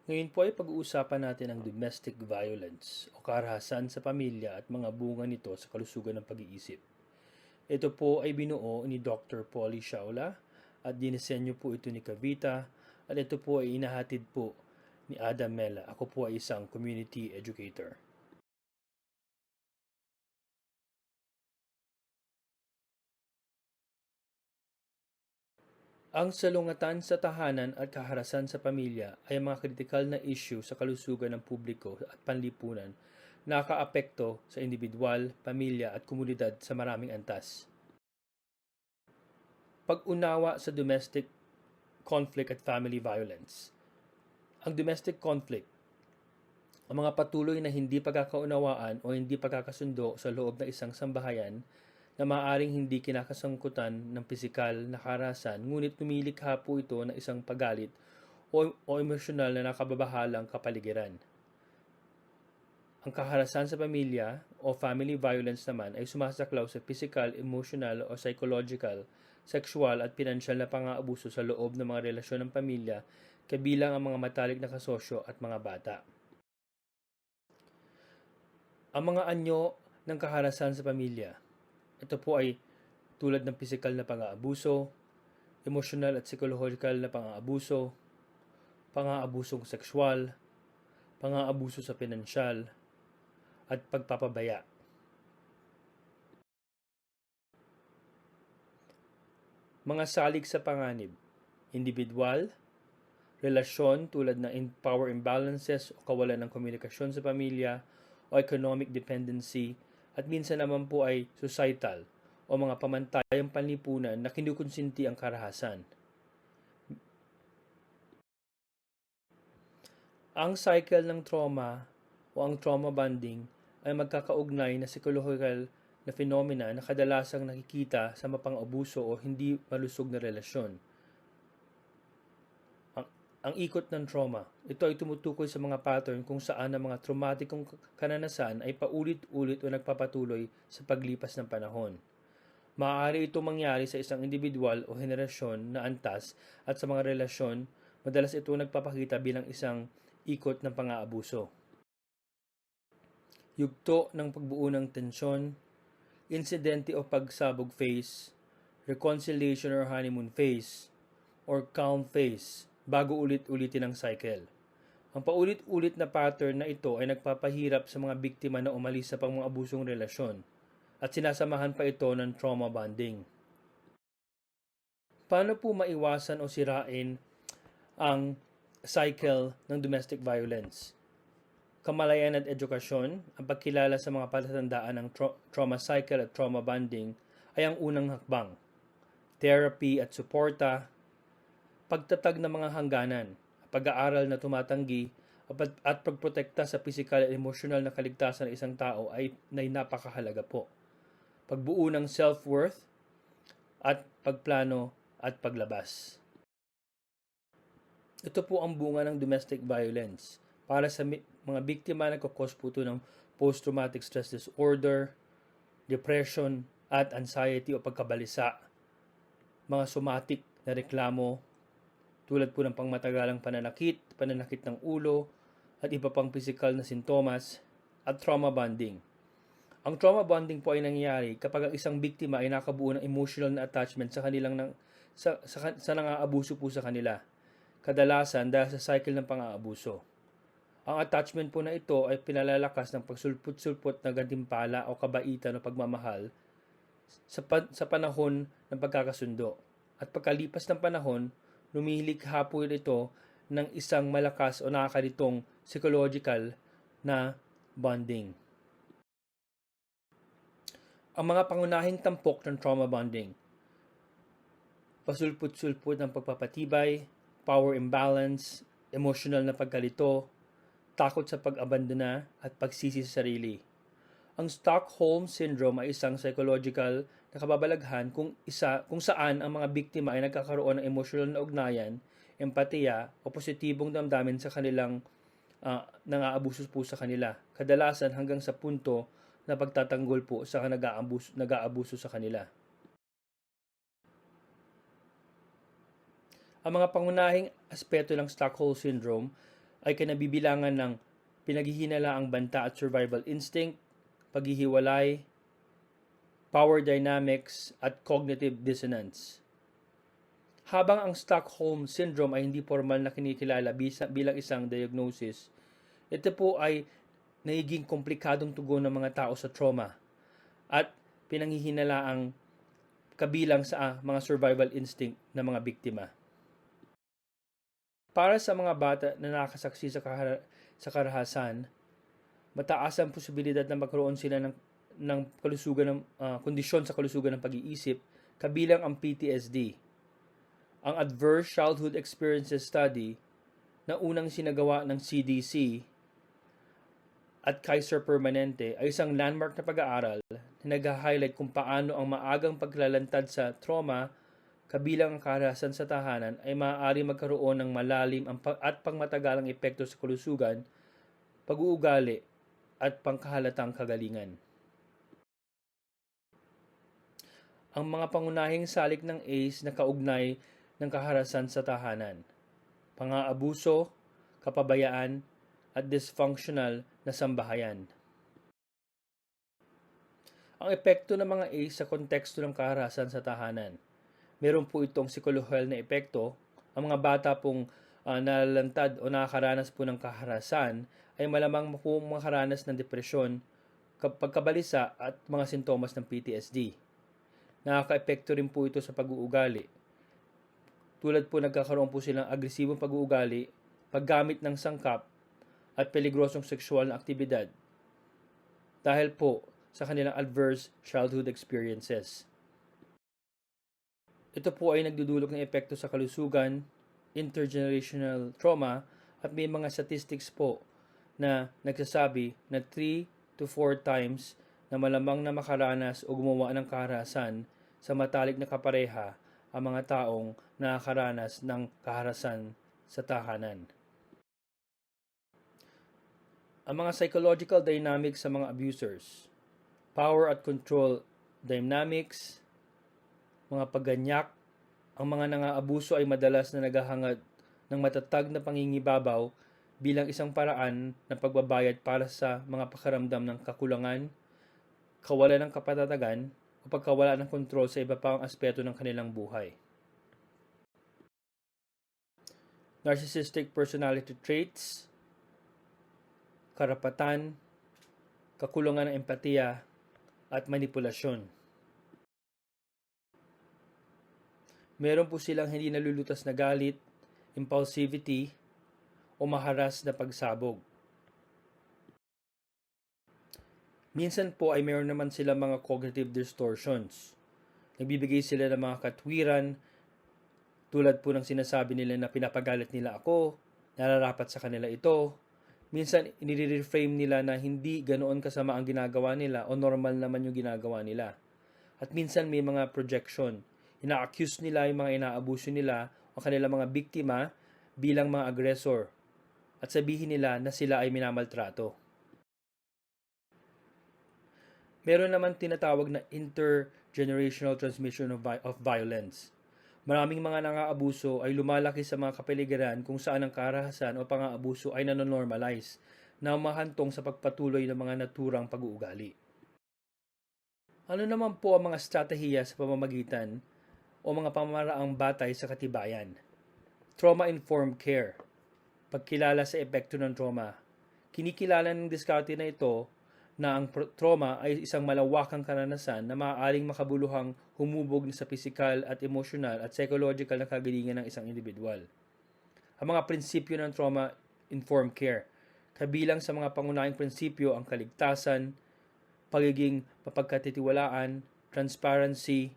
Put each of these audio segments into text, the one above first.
Ngayon po ay pag-uusapan natin ang domestic violence o karahasan sa pamilya at mga bunga nito sa kalusugan ng pag-iisip. Ito po ay binuo ni Dr. Polly Shaula at dinisenyo po ito ni Kavita at ito po ay inahatid po ni Adam Mela. Ako po ay isang community educator. Ang salungatan sa tahanan at kaharasan sa pamilya ay mga kritikal na issue sa kalusugan ng publiko at panlipunan na nakaapekto sa individual, pamilya at komunidad sa maraming antas. Pag-unawa sa domestic conflict at family violence. Ang domestic conflict, ang mga patuloy na hindi pagkakaunawaan o hindi pagkakasundo sa loob ng isang sambahayan na maaaring hindi kinakasangkutan ng pisikal na karahasan ngunit lumilikha po ito ng isang pagalit o emosyonal na nakababahalang kapaligiran. Ang kaharasan sa pamilya o family violence naman ay sumasaklaw sa physical, emotional o psychological, sexual at pinansyal na pang-aabuso sa loob ng mga relasyon ng pamilya kabilang ang mga matalik na kasosyo at mga bata. Ang mga anyo ng kaharasan sa pamilya. Ito po ay tulad ng physical na pang-aabuso, emotional at psychological na pang-aabuso, pang-aabusong sexual, pang-aabuso sa pinansyal, at pagpapabaya. Mga salik sa panganib. Individual, relasyon tulad ng power imbalances o kawalan ng komunikasyon sa pamilya o economic dependency at minsan naman po ay societal o mga pamantayang panlipunan na kinukonsinti ang karahasan. Ang cycle ng trauma o ang trauma bonding ay magkakaugnay na psychological na phenomena na kadalasang nakikita sa mapang-abuso o hindi malusog na relasyon. Ang ikot ng trauma. Ito ay tumutukoy sa mga pattern kung saan ang mga traumatikong kananasan ay paulit-ulit o nagpapatuloy sa paglipas ng panahon. Maaari ito mangyari sa isang individual o henerasyon na antas at sa mga relasyon, madalas ito nagpapakita bilang isang ikot ng pang-aabuso. Yugto ng pagbuo ng tensyon, insidente o pagsabog phase, reconciliation or honeymoon phase, or calm phase, bago ulit-ulitin ang cycle. Ang paulit-ulit na pattern na ito ay nagpapahirap sa mga biktima na umalis sa pang-abusong relasyon at sinasamahan pa ito ng trauma bonding. Paano po maiwasan o sirain ang cycle ng domestic violence? Kamalayan at edukasyon, ang pagkilala sa mga palatandaan ng trauma cycle at trauma bonding ay ang unang hakbang. Therapy at suporta, pagtatag ng mga hangganan, pag-aaral na tumatanggi, at pagprotekta sa physical at emotional na kaligtasan ng isang tao ay napakahalaga po. Pagbuo ng self-worth at pagplano at paglabas. Ito po ang bunga ng domestic violence. Para sa mga biktima, nagkakos po ito ng post-traumatic stress disorder, depression at anxiety o pagkabalisa, mga somatic na reklamo, tulad po ng pangmatagalang pananakit ng ulo, at iba pang physical na sintomas, at trauma bonding. Ang trauma bonding po ay nangyayari kapag ang isang biktima ay nakabuo ng emotional na attachment sa kanilang sa nang-aabuso po sa kanila. Kadalasan dahil sa cycle ng pang-aabuso. Ang attachment po na ito ay pinalalakas ng pagsulput-sulpot na gantimpala o kabaitan o pagmamahal sa panahon ng pagkakasundo. At pagkalipas ng panahon, lumilikha po ito ng isang malakas o nakakalitong psychological na bonding. Ang mga pangunahing tampok ng trauma bonding. Pasulput-sulput ng pagpapatibay, power imbalance, emotional na pagkalito, takot sa pag-abandona at pagsisi sa sarili. Ang Stockholm Syndrome ay isang psychological na kababalaghan kung saan ang mga biktima ay nagkakaroon ng emosyonal na ugnayan, empatiya o positibong damdamin sa kanilang nang-aabuso po sa kanila. Kadalasan hanggang sa punto na pagtatanggol po sa nag-aabuso sa kanila. Ang mga pangunahing aspeto ng Stockholm Syndrome ay kinabibilangan ng pinaghihinalaang banta at survival instinct, paghihiwalay, power dynamics, at cognitive dissonance. Habang ang Stockholm Syndrome ay hindi formal na kinikilala bilang isang diagnosis, ito po ay nagiging komplikadong tugon ng mga tao sa trauma at pinanghihinalaang kabilang sa mga survival instinct ng mga biktima. Para sa mga bata na nakasaksi sa karahasan, mataas ang posibilidad na magkaroon sila ng kalusugan ng kondisyon sa kalusugan ng pag-iisip, kabilang ang PTSD. Ang Adverse Childhood Experiences Study na unang sinagawa ng CDC at Kaiser Permanente ay isang landmark na pag-aaral na nag-highlight kung paano ang maagang paglalantad sa trauma kabilang ang karahasan sa tahanan ay maaari magkaroon ng malalim at pangmatagalang epekto sa kalusugan, pag-uugali, at pangkahalatang kagalingan. Ang mga pangunahing salik ng ACE na kaugnay ng karahasan sa tahanan: pang-aabuso, kapabayaan, at dysfunctional na sambahayan. Ang epekto ng mga ACE sa konteksto ng karahasan sa tahanan: meron po itong psikolohal na epekto. Ang mga bata pong nalalantad o nakakaranas po ng kaharasan ay malamang po makaranas ng depresyon, pagkabalisa at mga sintomas ng PTSD. Nakaka-epekto rin po ito sa pag-uugali. Tulad po nagkakaroon po silang agresibong pag-uugali, paggamit ng sangkap, at peligrosong sexual na aktibidad dahil po sa kanilang adverse childhood experiences. Ito po ay nagdudulot ng epekto sa kalusugan, intergenerational trauma, at may mga statistics po na nagsasabi na 3 to 4 times na malamang na makaranas o gumawa ng kaharasan sa matalik na kapareha ang mga taong nakakaranas ng kaharasan sa tahanan. Ang mga psychological dynamics sa mga abusers: power at control dynamics, mga pagganyak. Ang mga nangaabuso ay madalas na naghahangad ng matatag na pangingibabaw bilang isang paraan ng pagbabayad para sa mga pakaramdam ng kakulangan, kawalan ng kapatatagan, o pagkawala ng kontrol sa iba pang aspeto ng kanilang buhay. Narcissistic personality traits, karapatan, kakulangan ng empatiya, at manipulasyon. Meron po silang hindi nalulutas na galit, impulsivity, o maharas na pagsabog. Minsan po ay meron naman silang mga cognitive distortions. Nagbibigay sila ng mga katwiran, tulad po ng sinasabi nila na pinapagalit nila ako, nararapat sa kanila ito. Minsan, inire-reframe nila na hindi ganoon kasama ang ginagawa nila o normal naman yung ginagawa nila. At minsan may mga projection. Ina-accuse nila yung mga inaabuso nila o kanilang mga biktima bilang mga aggressor at sabihin nila na sila ay minamaltrato. Meron naman tinatawag na intergenerational transmission of violence. Maraming mga nangaabuso ay lumalaki sa mga kapaligiran kung saan ang karahasan o pang-aabuso ay nanonormalize na umahantong sa pagpatuloy ng mga naturang pag-uugali. Ano naman po ang mga estratehiya sa pamamagitan o mga pamamaraang batay sa katibayan? Trauma-informed care. Pagkilala sa epekto ng trauma. Kinikilala ng diskarte na ito na ang trauma ay isang malawakang karanasan na maaaring makabuluhang humubog sa pisikal at emosyonal at psychological na kagalingan ng isang individual. Ang mga prinsipyo ng trauma-informed care. Kabilang sa mga pangunahing prinsipyo ang kaligtasan, pagiging mapagkatitiwalaan, transparency,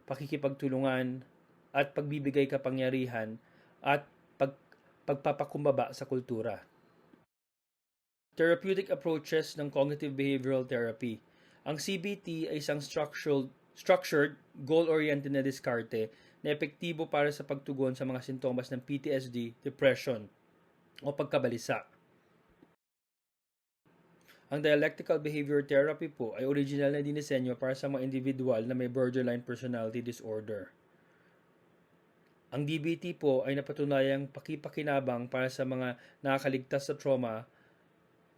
pakikipagtulungan, at pagbibigay kapangyarihan at pagpapakumbaba sa kultura. Therapeutic approaches ng cognitive behavioral therapy. Ang CBT ay isang structured, goal-oriented na diskarte na epektibo para sa pagtugon sa mga sintomas ng PTSD, depression, o pagkabalisa. Ang dialectical behavior therapy po ay original na dinisenyo para sa mga individual na may borderline personality disorder. Ang DBT po ay napatunayang pakipakinabang para sa mga nakakaligtas sa trauma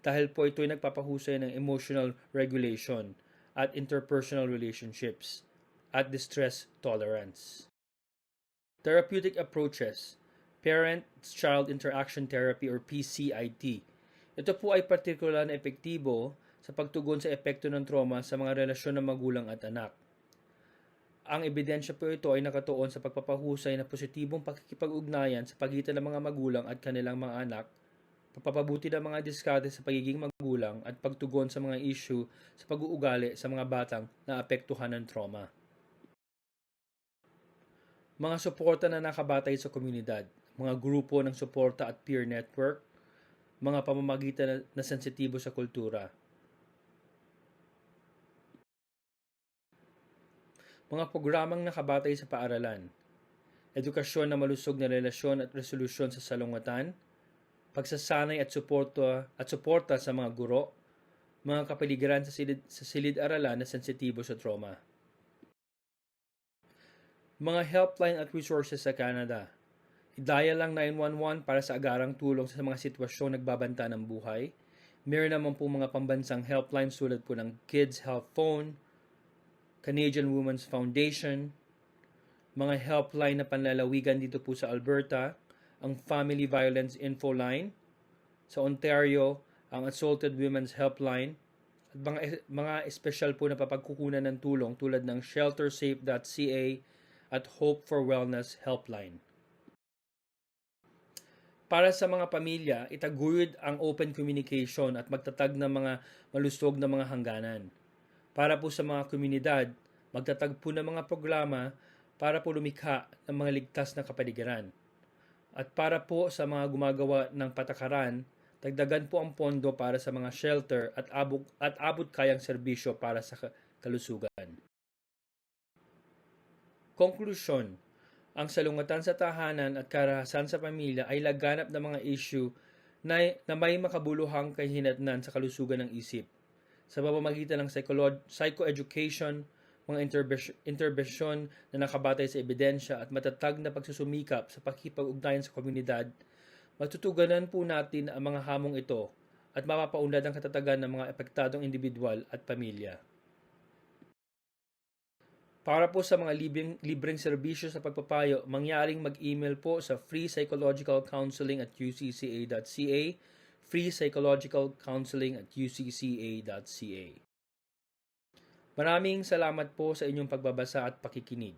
dahil po ito ay nagpapahusay ng emotional regulation at interpersonal relationships at distress tolerance. Therapeutic approaches, Parent-Child Interaction Therapy or PCIT. Ito po ay partikular na epektibo sa pagtugon sa epekto ng trauma sa mga relasyon ng magulang at anak. Ang ebidensya po ito ay nakatuon sa pagpapahusay na positibong pakikipag-ugnayan sa pagitan ng mga magulang at kanilang mga anak, pagpapabuti ng mga diskarte sa pagiging magulang at pagtugon sa mga issue sa pag-uugali sa mga batang naapektuhan ng trauma. Mga suporta na nakabatay sa komunidad, mga grupo ng suporta at peer network, mga pamamagitan na sensitibo sa kultura. Mga programang nakabatay sa paaralan, edukasyon na malusog na relasyon at resolusyon sa salungatan, pagsasanay at suporta sa mga guro, mga kapaligiran sa silid-aralan na sensitibo sa trauma. Mga helpline at resources sa Canada. I-dial lang 911 para sa agarang tulong sa mga sitwasyong nagbabanta ng buhay. Meron naman po mga pambansang helpline tulad po ng Kids Help Phone, Canadian Women's Foundation, mga helpline na panlalawigan dito po sa Alberta, ang Family Violence Info Line, sa Ontario, ang Assaulted Women's Helpline, at mga espesyal po na papagkukunan ng tulong tulad ng sheltersafe.ca at Hope for Wellness Helpline. Para sa mga pamilya, itaguyod ang open communication at magtatag ng mga malusog na mga hangganan. Para po sa mga komunidad, magtatag po ng mga programa para po lumikha ng mga ligtas na kapaligiran. At para po sa mga gumagawa ng patakaran, dagdagan po ang pondo para sa mga shelter at abot kayang serbisyo para sa kalusugan. Konklusyon, ang salungatan sa tahanan at karahasan sa pamilya ay laganap ng mga issue na may makabuluhang kahinatnan sa kalusugan ng isip sa pamamagitan ng psychoeducation, mga interbensyon na nakabatay sa ebidensya at matatag na pagsusumikap sa pakikipag-ugnayan sa komunidad, matutuganan po natin ang mga hamong ito at mapapaunlad ang katatagan ng mga apektadong individual at pamilya. Para po sa mga libreng serbisyo sa pagpapayo, mangyaring mag-email po sa freepsychologicalcounseling@ucca.ca, freepsychologicalcounseling@ucca.ca. Maraming salamat po sa inyong pagbabasa at pakikinig.